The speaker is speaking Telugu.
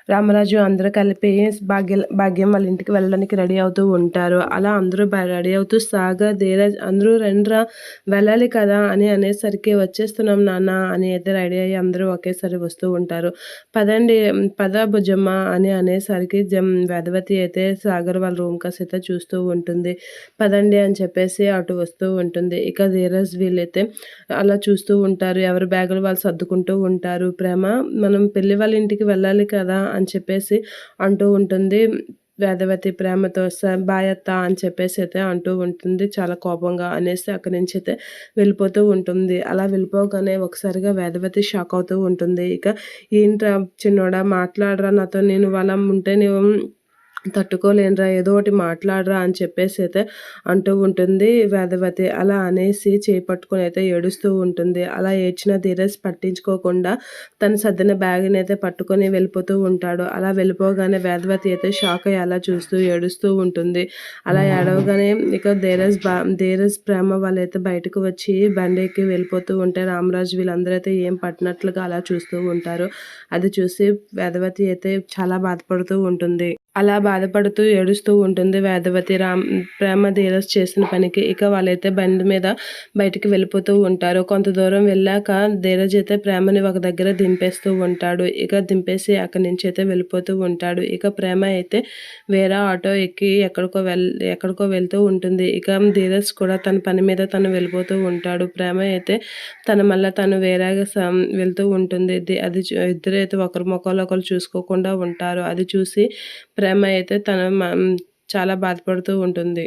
రామరాజు అందరూ కలిపి భాగ్యం వాళ్ళ ఇంటికి వెళ్ళడానికి రెడీ అవుతూ ఉంటారు. అలా అందరూ రెడీ అవుతూ ధీరజ్ అందరూ రండ్రా వెళ్ళాలి కదా అని అనేసరికి వచ్చేస్తున్నాం నాన్న అని అయితే రెడీ అయ్యి అందరూ ఒకేసారి వస్తూ ఉంటారు. పదండి పద బుజ్జమ్మ అని అనేసరికి వేదవతి అయితే సాగర్ వాళ్ళ రూమ్ కాసి అయితే చూస్తూ ఉంటుంది. పదండి అని చెప్పేసి అటు వస్తూ ఉంటుంది. ఇక ధీరజ్ వీళ్ళైతే అలా చూస్తూ ఉంటారు. ఎవరి బ్యాగులు వాళ్ళు సర్దుకుంటూ ఉంటారు. ప్రేమ మనం పెళ్లి వాళ్ళ ఇంటికి వెళ్ళాలి కదా అని చెప్పేసి అంటూ ఉంటుంది. వేదవతి ప్రేమతో బాయ్ అత్త అని చెప్పేసి అయితే అంటూ ఉంటుంది. చాలా కోపంగా అనేసి అక్కడి నుంచి అయితే వెళ్ళిపోతూ ఉంటుంది. అలా వెళ్ళిపోగానే ఒకసారిగా వేదవతి షాక్ అవుతూ ఉంటుంది. ఇక ఏంట్రా చిన్నోడా మాట్లాడరా నాతో, నేను వాళ్ళ ఉంటే నువ్వు తట్టుకోలేనురా, ఏదో ఒకటి మాట్లాడరా అని చెప్పేసి అయితే అంటూ ఉంటుంది వేదవతి. అలా అనేసి చేపట్టుకొని అయితే ఏడుస్తూ ఉంటుంది. అలా ఏడ్చిన ధీరజ్ పట్టించుకోకుండా తను సర్దిన బ్యాగ్ని అయితే పట్టుకొని వెళ్ళిపోతూ ఉంటాడు. అలా వెళ్ళిపోగానే వేదవతి అయితే షాక్ అయ్యి అలా చూస్తూ ఏడుస్తూ ఉంటుంది. అలా ఏడవగానే ఇక ధీరజ్ ప్రేమ వాళ్ళైతే బయటకు వచ్చి బండికి వెళ్ళిపోతూ ఉంటే రామరాజు వీళ్ళందరూ అయితే ఏం పట్టినట్లుగా అలా చూస్తూ ఉంటారు. అది చూసి వేదవతి అయితే చాలా బాధపడుతూ ఉంటుంది. అలా బాధపడుతూ ఏడుస్తూ ఉంటుంది వేదవతి ప్రేమ ధీరజ్ చేసిన పనికి. ఇక వాళ్ళైతే బండి మీద బయటికి వెళ్ళిపోతూ ఉంటారు. కొంత దూరం వెళ్ళాక ధీరజ్ అయితే ప్రేమని ఒక దగ్గర దింపేస్తూ ఉంటాడు. ఇక దింపేసి అక్కడి నుంచి అయితే వెళ్ళిపోతూ ఉంటాడు. ఇక ప్రేమ అయితే వేరే ఆటో ఎక్కి ఎక్కడికో వెళ్తూ ఉంటుంది. ఇక ధీరజ్ కూడా తన పని మీద తను వెళ్ళిపోతూ ఉంటాడు. ప్రేమ అయితే తను వేరేగా వెళ్తూ ఉంటుంది. అది ఇద్దరు అయితే ఒకరి ముఖాలు ఒకరు చూసుకోకుండా ఉంటారు. అది చూసి ప్రేమ అయితే చాలా బాధపడుతూ ఉంటుంది.